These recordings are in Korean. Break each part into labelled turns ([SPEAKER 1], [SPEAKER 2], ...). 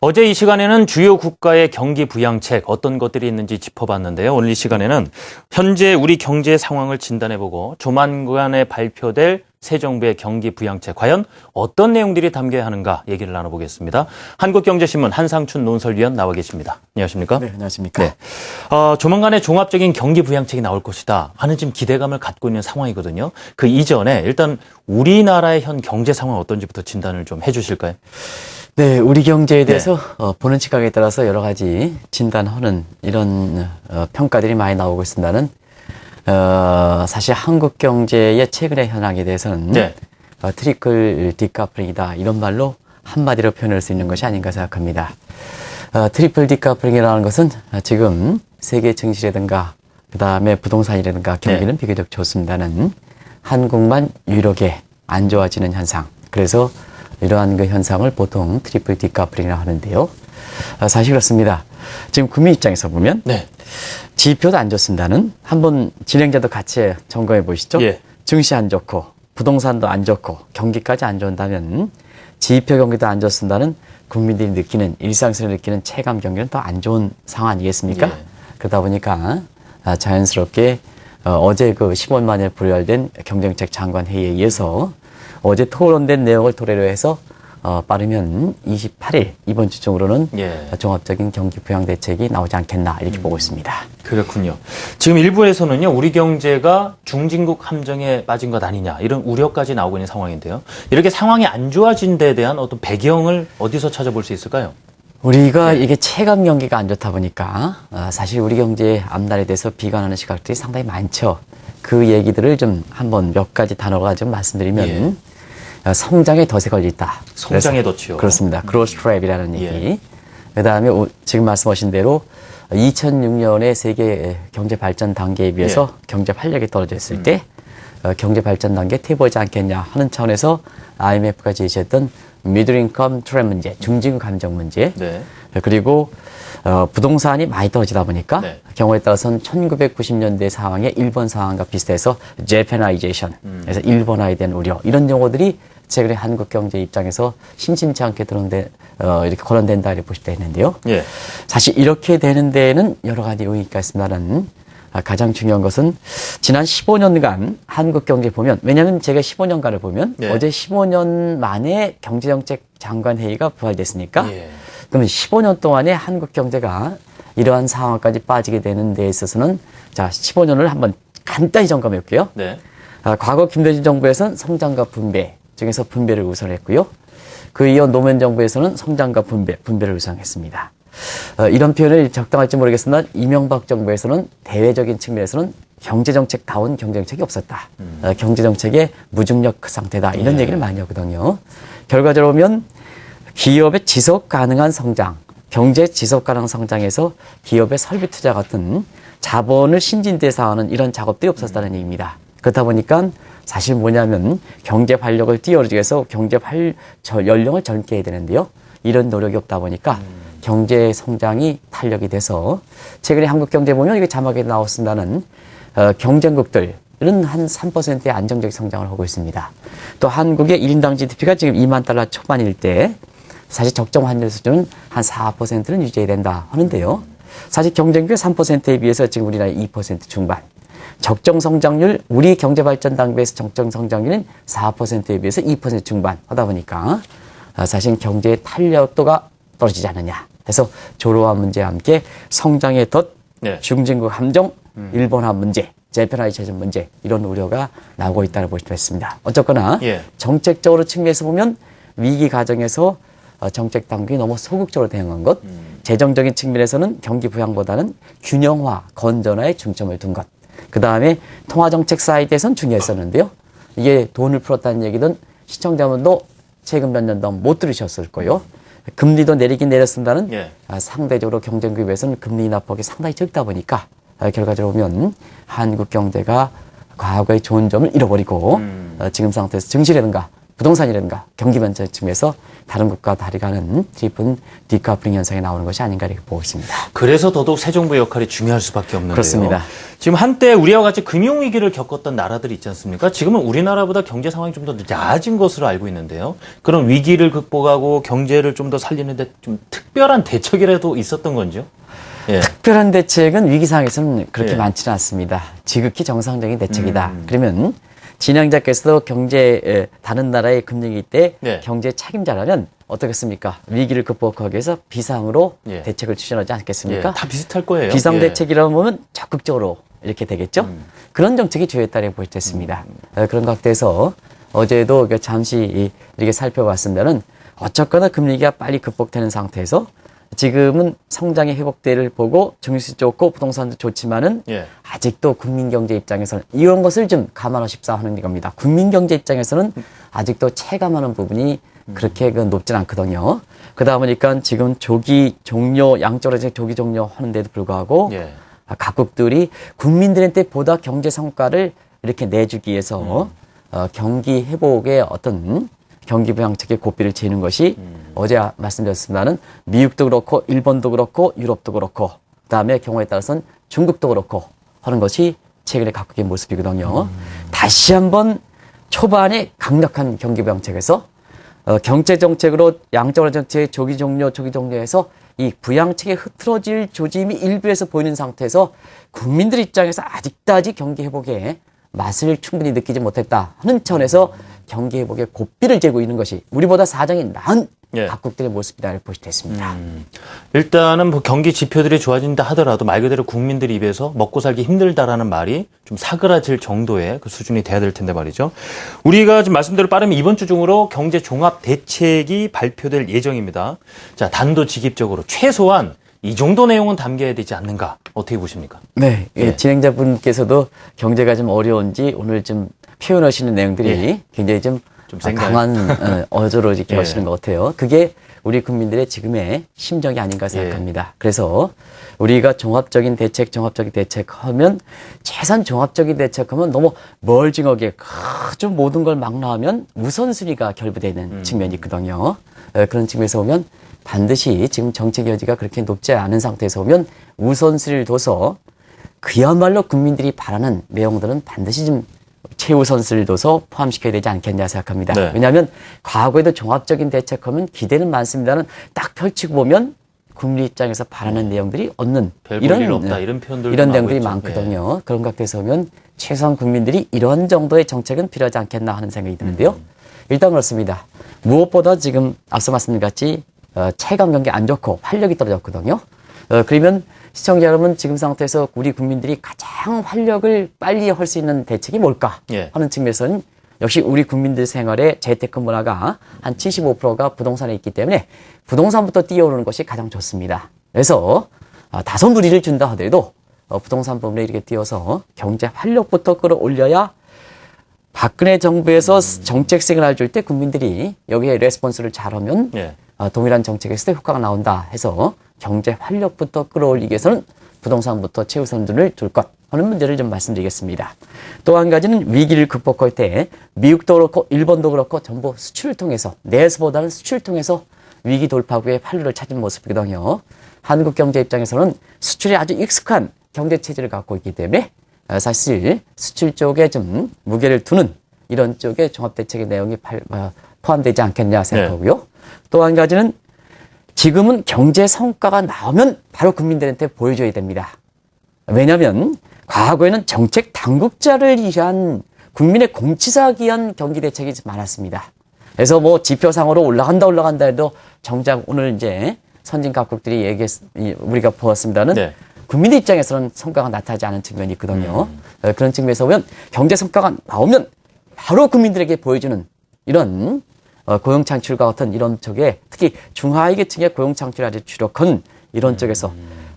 [SPEAKER 1] 어제 이 시간에는 주요 국가의 경기 부양책 어떤 것들이 있는지 짚어봤는데요. 오늘 이 시간에는 현재 우리 경제 상황을 진단해보고 조만간에 발표될 새 정부의 경기 부양책 과연 어떤 내용들이 담겨야 하는가 얘기를 나눠보겠습니다. 한국경제신문 한상춘 논설위원 나와 계십니다. 안녕하십니까?
[SPEAKER 2] 네, 안녕하십니까?
[SPEAKER 1] 네. 조만간에 종합적인 경기 부양책이 나올 것이다 하는 지금 기대감을 갖고 있는 상황이거든요. 그 이전에 일단 우리나라의 현 경제 상황 어떤지부터 진단을 좀 해주실까요?
[SPEAKER 2] 네, 우리 경제에 대해서 보는 시각에 따라서 여러 가지 진단하는 이런 평가들이 많이 나오고 있습니다는 사실 한국 경제의 최근의 현황에 대해서는 트리플 디커플링이다 이런 말로 한마디로 표현할 수 있는 것이 아닌가 생각합니다. 트리플 디커플링이라는 것은 지금 세계 증시라든가 그다음에 부동산이라든가 경기는 비교적 좋습니다는 한국만 유일하게 안 좋아지는 현상. 그래서 이러한 그 현상을 보통 트리플 디커플링이라고 하는데요. 사실 그렇습니다. 지금 국민 입장에서 보면 지표도 안 좋습니다는 한번 진행자도 같이 점검해 보시죠. 증시 안 좋고 부동산도 안 좋고 경기까지 안 좋다면 지표 경기도 안 좋습니다는 국민들이 느끼는 일상생활을 느끼는 체감 경기는 더 안 좋은 상황 아니겠습니까? 그러다 보니까 자연스럽게 어제 그 10월 만에 불발된 경제정책 장관 회의에 의해서 어제 토론된 내용을 토대로 해서 빠르면 28일 이번 주 중으로는 종합적인 경기 부양 대책이 나오지 않겠나 이렇게 보고 있습니다.
[SPEAKER 1] 그렇군요. 지금 일부에서는요, 우리 경제가 중진국 함정에 빠진 것 아니냐 이런 우려까지 나오고 있는 상황인데요. 이렇게 상황이 안 좋아진 데에 대한 어떤 배경을 어디서 찾아볼 수 있을까요?
[SPEAKER 2] 우리가 이게 체감 경기가 안 좋다 보니까 사실 우리 경제의 앞날에 대해서 비관하는 시각들이 상당히 많죠. 그 얘기들을 좀 한번 몇 가지 단어가 좀 말씀드리면 성장의 덫에 걸려있다.
[SPEAKER 1] 성장의 덫이요?
[SPEAKER 2] 그렇습니다. 그로스 트랩이라는 얘기. 그다음에 지금 말씀하신 대로 2006년에 세계 경제 발전 단계에 비해서 경제 활력이 떨어졌을 때 경제 발전 단계 퇴보하지 않겠냐 하는 차원에서 IMF가 제시했던 미들 인컴 트랩 문제, 중진국 감정 문제. 그리고 부동산이 많이 떨어지다 보니까 경우에 따라서는 1990년대 상황의 일본 상황과 비슷해서 재패나이제이션, 그래서 일본화에 대한 우려 이런 용어들이 최근에 한국 경제 입장에서 심심치 않게 이렇게 거론된다 이렇게 보실 때 있는데요. 사실 이렇게 되는 데에는 여러 가지 요인이 있습니다만 가장 중요한 것은 지난 15년간 한국 경제 보면, 왜냐하면 제가 15년간을 보면 어제 15년 만에 경제정책 장관 회의가 부활됐으니까 그러면 15년 동안에 한국 경제가 이러한 상황까지 빠지게 되는 데 있어서는 자 15년을 한번 간단히 점검해 볼게요. 과거 김대중 정부에서는 성장과 분배 중에서 분배를 우선했고요. 그 이어 노무현 정부에서는 성장과 분배를 우선했습니다. 이런 표현을 적당할지 모르겠으나 이명박 정부에서는 대외적인 측면에서는 경제정책다운 경제정책이 없었다. 경제정책의 무중력 상태다. 이런 얘기를 많이 하거든요. 결과적으로 보면 기업의 지속 가능한 성장, 경제 지속 가능한 성장에서 기업의 설비 투자 같은 자본을 신진대사하는 이런 작업들이 없었다는 얘기입니다. 그렇다 보니까 사실 뭐냐면 경제 활력을 띄워주기 위해서 연령을 젊게 해야 되는데요. 이런 노력이 없다 보니까 경제 성장이 탄력이 돼서 최근에 한국 경제 보면 이게 자막에 나왔습니다는 경쟁국들은 한 3%의 안정적 성장을 하고 있습니다. 또 한국의 1인당 GDP가 지금 2만 달러 초반일 때 사실 적정 환율 수준은 한 4%는 유지해야 된다 하는데요. 사실 경쟁국의 3%에 비해서 지금 우리나라 2% 중반. 적정 성장률, 우리 경제발전 단계에서 적정 성장률은 4%에 비해서 2% 중반 하다 보니까 사실 경제의 탄력도가 떨어지지 않느냐. 그래서 조로화 문제와 함께 성장의 덫, 중진국 함정, 일본화 문제, 재패나이제이션 문제 이런 우려가 나오고 있다고 볼 수 있습니다. 어쨌거나 정책적으로 측면에서 보면 위기 과정에서 정책 당국이 너무 소극적으로 대응한 것, 재정적인 측면에서는 경기 부양보다는 균형화, 건전화에 중점을 둔 것. 그 다음에 통화정책 사이드에선 중요했었는데요. 이게 돈을 풀었다는 얘기는 시청자분도 최근 몇 년 동안 못 들으셨을 거예요. 금리도 내리긴 내렸습니다는 상대적으로 경쟁국에 비해서는 금리 인하폭이 상당히 적다 보니까 결과적으로 보면 한국 경제가 과거의 좋은 점을 잃어버리고 지금 상태에서 증시라든가 부동산이라든가 경기 발전 측면에서 다른 국가와 다르가는 깊은 디커플링 현상이 나오는 것이 아닌가 이렇게 보고 있습니다.
[SPEAKER 1] 그래서 더더욱 새 정부의 역할이 중요할 수밖에 없는데요.
[SPEAKER 2] 그렇습니다.
[SPEAKER 1] 지금 한때 우리와 같이 금융위기를 겪었던 나라들이 있지 않습니까? 지금은 우리나라보다 경제 상황이 좀 더 나아진 것으로 알고 있는데요. 그런 위기를 극복하고 경제를 좀 더 살리는데 좀 특별한 대책이라도 있었던 건지요? 예.
[SPEAKER 2] 특별한 대책은 위기 상황에서는 그렇게
[SPEAKER 1] 예.
[SPEAKER 2] 많지는 않습니다. 지극히 정상적인 대책이다. 그러면 진행자께서도 다른 나라의 금융위기 때
[SPEAKER 1] 네.
[SPEAKER 2] 경제 책임자라면 어떻겠습니까? 위기를 극복하기 위해서 비상으로
[SPEAKER 1] 예.
[SPEAKER 2] 대책을 추진하지 않겠습니까?
[SPEAKER 1] 예, 다 비슷할 거예요.
[SPEAKER 2] 비상대책이라고 하면 적극적으로 이렇게 되겠죠? 그런 정책이 주요했다고 볼 수 있습니다. 그런 각도에서 어제도 잠시 이렇게 살펴봤습니다는 어쨌거나 금리가 빨리 극복되는 상태에서 지금은 성장의 회복대를 보고 증시 좋고 부동산도 좋지만은
[SPEAKER 1] 예.
[SPEAKER 2] 아직도 국민 경제 입장에서는 이런 것을 좀 감안하십사 하는 겁니다. 국민 경제 입장에서는 아직도 체감하는 부분이 그렇게 높진 않거든요. 그러다 보니까 지금 조기 종료, 양적으로 조기 종료하는데도 불구하고
[SPEAKER 1] 예.
[SPEAKER 2] 각국들이 국민들한테 보다 경제 성과를 이렇게 내주기 위해서 경기 회복의 어떤 경기 부양책에 고삐를 지는 것이 어제 말씀드렸습니다는 미국도 그렇고 일본도 그렇고 유럽도 그렇고 그다음에 경우에 따라서는 중국도 그렇고 하는 것이 최근의 각국의 모습이거든요. 다시 한번 초반에 강력한 경기 부양책에서 경제 정책으로 양적완화 정책 조기 종료해서 이 부양책에 흐트러질 조짐이 일부에서 보이는 상태에서 국민들 입장에서 아직까지 경기 회복에 맛을 충분히 느끼지 못했다 하는 차원에서 경기 회복에 고삐를 재고 있는 것이 우리보다 사정이 나은
[SPEAKER 1] 예.
[SPEAKER 2] 각국들의 모습이다 볼 수 있습니다.
[SPEAKER 1] 일단은 뭐 경기 지표들이 좋아진다 하더라도 말 그대로 국민들 입에서 먹고 살기 힘들다라는 말이 좀 사그라질 정도의 그 수준이 돼야 될 텐데 말이죠. 우리가 지금 말씀대로 빠르면 이번 주 중으로 경제 종합 대책이 발표될 예정입니다. 자, 단도직입적으로 최소한 이 정도 내용은 담겨야 되지 않는가 어떻게 보십니까?
[SPEAKER 2] 네,
[SPEAKER 1] 예.
[SPEAKER 2] 진행자분께서도 경제가 좀 어려운지 오늘 좀 표현하시는 내용들이
[SPEAKER 1] 예.
[SPEAKER 2] 굉장히 좀
[SPEAKER 1] 센가요?
[SPEAKER 2] 강한 어조로 이렇게
[SPEAKER 1] 예.
[SPEAKER 2] 하시는 것 같아요. 그게 우리 국민들의 지금의 심정이 아닌가 생각합니다. 그래서 우리가 종합적인 대책 하면 최소한 종합적인 대책하면 너무 멀징하게 좀 모든 걸 막 나오면 우선순위가 결부되는 측면이 있거든요. 그런 측면에서 보면 반드시 지금 정책 여지가 그렇게 높지 않은 상태에서 보면 우선순위를 둬서 그야말로 국민들이 바라는 내용들은 반드시 좀 최우선순위를 둬서 포함시켜야 되지 않겠냐 생각합니다.
[SPEAKER 1] 네.
[SPEAKER 2] 왜냐하면 과거에도 종합적인 대책하면 기대는 많습니다는 딱 펼치고 보면 국민 입장에서 바라는 내용들이 없는
[SPEAKER 1] 별볼일 없다, 이런 표현들도
[SPEAKER 2] 이런
[SPEAKER 1] 나오고
[SPEAKER 2] 내용들이
[SPEAKER 1] 있죠.
[SPEAKER 2] 많거든요. 그런 각도에서 보면 최소한 국민들이 이런 정도의 정책은 필요하지 않겠나 하는 생각이 드는데요. 일단 그렇습니다. 무엇보다 지금 앞서 말씀드린 같이 체감 경기 안 좋고 활력이 떨어졌거든요. 그러면 시청자 여러분 지금 상태에서 우리 국민들이 가장 활력을 빨리 할 수 있는 대책이 뭘까
[SPEAKER 1] 예.
[SPEAKER 2] 하는 측면에서는 역시 우리 국민들 생활의 재테크 문화가 한 75%가 부동산에 있기 때문에 부동산부터 뛰어오르는 것이 가장 좋습니다. 그래서 다소 무리를 준다 하더라도 부동산 부분에 이렇게 뛰어서 경제 활력부터 끌어올려야 박근혜 정부에서 정책 시그널을 줄 때 국민들이 여기에 레스폰스를 잘하면
[SPEAKER 1] 예.
[SPEAKER 2] 동일한 정책에서 효과가 나온다 해서 경제 활력부터 끌어올리기 위해서는 부동산부터 최우선순위를 둘 것 하는 문제를 좀 말씀드리겠습니다. 또 한 가지는 위기를 극복할 때 미국도 그렇고 일본도 그렇고 전부 수출을 통해서 내수보다는 수출을 통해서 위기 돌파구의 활로를 찾은 모습이거든요. 한국 경제 입장에서는 수출에 아주 익숙한 경제 체제를 갖고 있기 때문에 사실 수출 쪽에 좀 무게를 두는 이런 쪽에 종합대책의 내용이 포함되지 않겠냐 생각하고요.
[SPEAKER 1] 네.
[SPEAKER 2] 또 한 가지는 지금은 경제 성과가 나오면 바로 국민들한테 보여줘야 됩니다. 왜냐하면 과거에는 정책 당국자를 위한 국민의 공치사하기 위한 경기 대책이 많았습니다. 그래서 뭐 지표상으로 올라간다 해도 정작 오늘 이제 선진 각국들이 우리가 보았습니다는
[SPEAKER 1] 네.
[SPEAKER 2] 국민의 입장에서는 성과가 나타나지 않은 측면이 있거든요. 그런 측면에서 보면 경제 성과가 나오면 바로 국민들에게 보여주는 이런 고용 창출과 같은 이런 쪽에 특히 중하위계층의 고용 창출에 아주 주력한 이런 쪽에서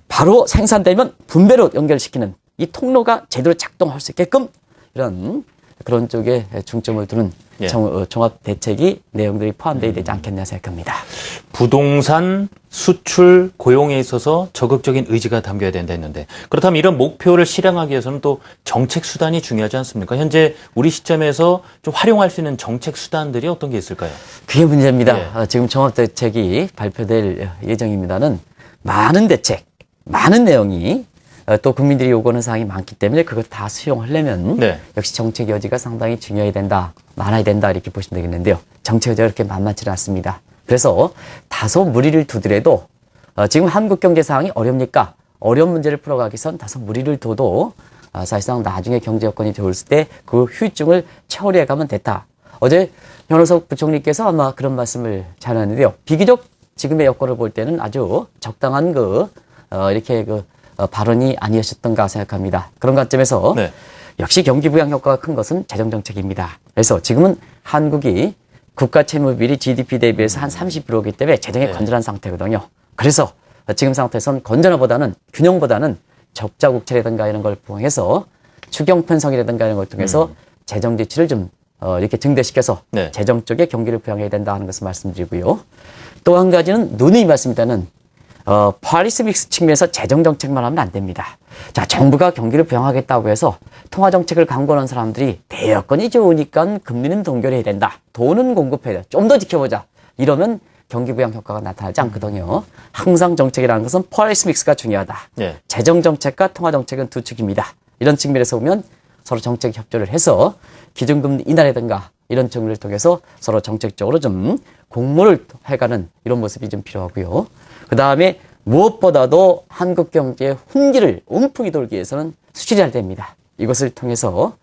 [SPEAKER 2] 바로 생산되면 분배로 연결시키는 이 통로가 제대로 작동할 수 있게끔 이런 그런 쪽에 중점을 두는
[SPEAKER 1] 예.
[SPEAKER 2] 종합 대책이 내용들이 포함되어야 되지 않겠나 생각합니다.
[SPEAKER 1] 부동산, 수출, 고용에 있어서 적극적인 의지가 담겨야 된다 했는데 그렇다면 이런 목표를 실행하기 위해서는 또 정책 수단이 중요하지 않습니까? 현재 우리 시점에서 좀 활용할 수 있는 정책 수단들이 어떤 게 있을까요?
[SPEAKER 2] 그게 문제입니다. 지금 종합 대책이 발표될 예정입니다는 많은 대책, 많은 내용이 또 국민들이 요구하는 사항이 많기 때문에 그것 다 수용하려면
[SPEAKER 1] 네.
[SPEAKER 2] 역시 정책 여지가 상당히 중요해야 된다, 많아야 된다 이렇게 보시면 되겠는데요. 정책 여지가 그렇게 만만치 않습니다. 그래서 다소 무리를 두더라도 지금 한국 경제 상황이 어렵니까? 어려운 문제를 풀어가기 위해선 다소 무리를 둬도 사실상 나중에 경제 여건이 좋을 때 그 후유증을 채워내 가면 됐다. 어제 현호석 부총리께서 아마 그런 말씀을 잘하는데요. 비교적 지금의 여건을 볼 때는 아주 적당한 이렇게 발언이 아니었던가 생각합니다. 그런 관점에서
[SPEAKER 1] 네.
[SPEAKER 2] 역시 경기 부양 효과가 큰 것은 재정 정책입니다. 그래서 지금은 한국이 국가 채무 비율이 GDP 대비해서 한 30%이기 때문에 재정이
[SPEAKER 1] 네.
[SPEAKER 2] 건전한 상태거든요. 그래서 지금 상태에서는 건전화보다는 균형보다는 적자 국채라든가 이런 걸 포함해서 추경 편성이라든가 이런 걸 통해서 재정 지출을 좀 이렇게 증대시켜서
[SPEAKER 1] 네.
[SPEAKER 2] 재정 쪽에 경기를 부양해야 된다 하는 것을 말씀드리고요. 또 한 가지는 누누이 말씀드리는 파리스 믹스 측면에서 재정 정책만 하면 안 됩니다. 자, 정부가 경기를 부양하겠다고 해서 통화 정책을 강구하는 사람들이 대여건이 좋으니까 금리는 동결해야 된다. 돈은 공급해야 돼. 좀 더 지켜보자. 이러면 경기 부양 효과가 나타나지 않거든요. 항상 정책이라는 것은 파리스 믹스가 중요하다.
[SPEAKER 1] 네.
[SPEAKER 2] 재정 정책과 통화 정책은 두 축입니다. 이런 측면에서 보면 서로 정책 협조를 해서 기준금리 인하라든가 이런 측면을 통해서 서로 정책적으로 좀 공모를 해가는 이런 모습이 좀 필요하고요. 그 다음에 무엇보다도 한국 경제의 훈기를 움푹이 돌기 위해서는 수출이 잘 됩니다. 이것을 통해서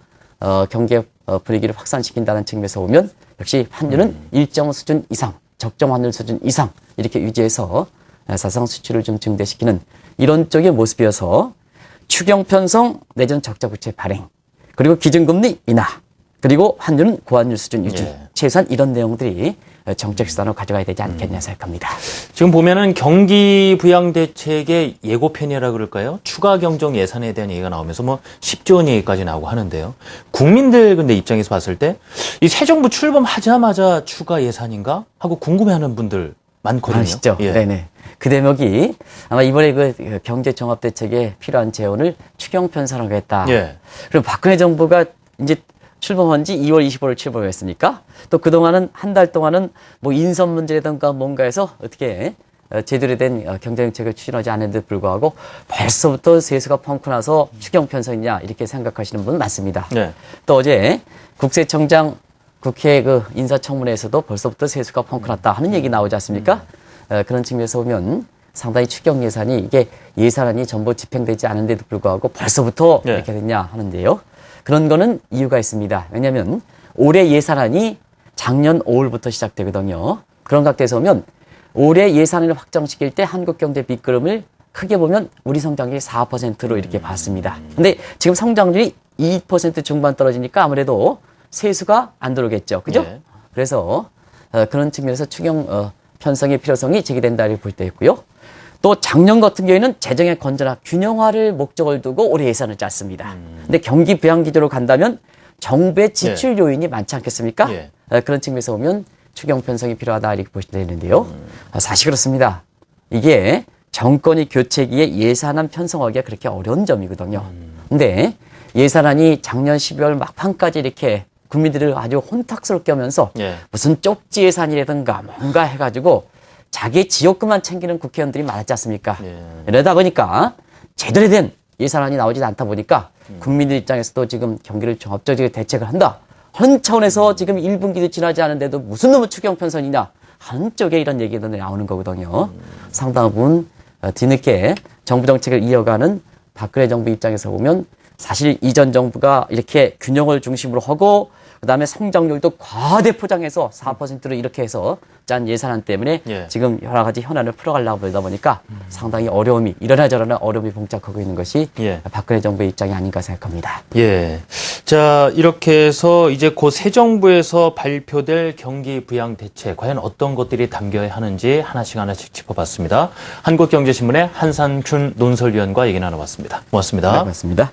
[SPEAKER 2] 경제 분위기를 확산시킨다는 측면에서 보면 역시 환율은 일정 수준 이상, 적정 환율 수준 이상 이렇게 유지해서 사상 수출을 좀 증대시키는 이런 쪽의 모습이어서 추경 편성 내지는 적자 국채 발행 그리고 기준금리 인하 그리고 환율은 고환율 수준 유지
[SPEAKER 1] 예.
[SPEAKER 2] 최소한 이런 내용들이 정책 수단으로 가져가야 되지 않겠냐 생각합니다.
[SPEAKER 1] 지금 보면은 경기 부양 대책의 예고편이라 그럴까요? 추가 경정 예산에 대한 얘기가 나오면서 뭐 10조 원 얘기까지 나오고 하는데요. 국민들 근데 입장에서 봤을 때 이 새 정부 출범하자마자 추가 예산인가 하고 궁금해하는 분들 많거든요.
[SPEAKER 2] 많으시죠?
[SPEAKER 1] 예.
[SPEAKER 2] 네네. 그 대목이 아마 이번에 그 경제 종합 대책에 필요한 재원을 추경 편성하고 했다.
[SPEAKER 1] 예.
[SPEAKER 2] 그리고 박근혜 정부가 이제 출범한 지 2월 25일 출범했으니까 또 그동안은 한 달 동안은 뭐 인선 문제라든가 뭔가 해서 어떻게 제대로 된 경제정책을 추진하지 않은 데 불구하고 벌써부터 세수가 펑크 나서 추경 편성이냐 이렇게 생각하시는 분 많습니다.
[SPEAKER 1] 네.
[SPEAKER 2] 또 어제 국세청장 국회 인사청문회에서도 벌써부터 세수가 펑크 났다 하는 얘기 나오지 않습니까? 그런 측면에서 보면 상당히 추경 예산이 이게 예산안이 전부 집행되지 않은데도 불구하고 벌써부터
[SPEAKER 1] 네.
[SPEAKER 2] 이렇게 됐냐 하는데요. 그런 거는 이유가 있습니다. 왜냐하면 올해 예산안이 작년 5월부터 시작되거든요. 그런 각도에서 보면 올해 예산안을 확정시킬 때 한국 경제 밑그림을 크게 보면 우리 성장률이 4%로 이렇게 봤습니다. 근데 지금 성장률이 2% 중반 떨어지니까 아무래도 세수가 안 들어오겠죠. 그죠?
[SPEAKER 1] 네.
[SPEAKER 2] 그래서 그런 측면에서 추경 편성의 필요성이 제기된다 이렇게 볼 때 있고요. 또 작년 같은 경우에는 재정의 건전화, 균형화를 목적을 두고 올해 예산을 짰습니다. 근데 경기 부양 기조로 간다면 정부의 지출 요인이 많지 않겠습니까?
[SPEAKER 1] 예.
[SPEAKER 2] 그런 측면에서 보면 추경 편성이 필요하다 이렇게 보시면 되는데요. 사실 그렇습니다. 이게 정권이 교체기에 예산안 편성하기가 그렇게 어려운 점이거든요. 근데 예산안이 작년 12월 막판까지 이렇게 국민들을 아주 혼탁스럽게 하면서
[SPEAKER 1] 예.
[SPEAKER 2] 무슨 쪽지 예산이라든가 뭔가 해가지고 자기 지역구만 챙기는 국회의원들이 많았지 않습니까?
[SPEAKER 1] 예.
[SPEAKER 2] 이러다 보니까 제대로 된 예산안이 나오지 않다 보니까 국민들 입장에서도 지금 경기를 종합적으로 대책을 한다. 하는 차원에서 지금 1분기도 지나지 않은데도 무슨 놈의 추경 편성이냐 하는 쪽에 이런 얘기가 나오는 거거든요. 상당한 부분 뒤늦게 정부 정책을 이어가는 박근혜 정부 입장에서 보면 사실 이전 정부가 이렇게 균형을 중심으로 하고 그다음에 성장률도 과대 포장해서 4%로 이렇게 해서 짠 예산안 때문에
[SPEAKER 1] 예.
[SPEAKER 2] 지금 여러 가지 현안을 풀어가려고 그러다 보니까 상당히 어려움이 이러나 저러나 어려움이 봉착하고 있는 것이
[SPEAKER 1] 예.
[SPEAKER 2] 박근혜 정부의 입장이 아닌가 생각합니다.
[SPEAKER 1] 예. 자, 이렇게 해서 이제 곧 새 정부에서 발표될 경기 부양 대책, 과연 어떤 것들이 담겨야 하는지 하나씩 짚어봤습니다. 한국경제신문의 한상춘 논설위원과 얘기 나눠봤습니다. 고맙습니다.
[SPEAKER 2] 네, 고맙습니다.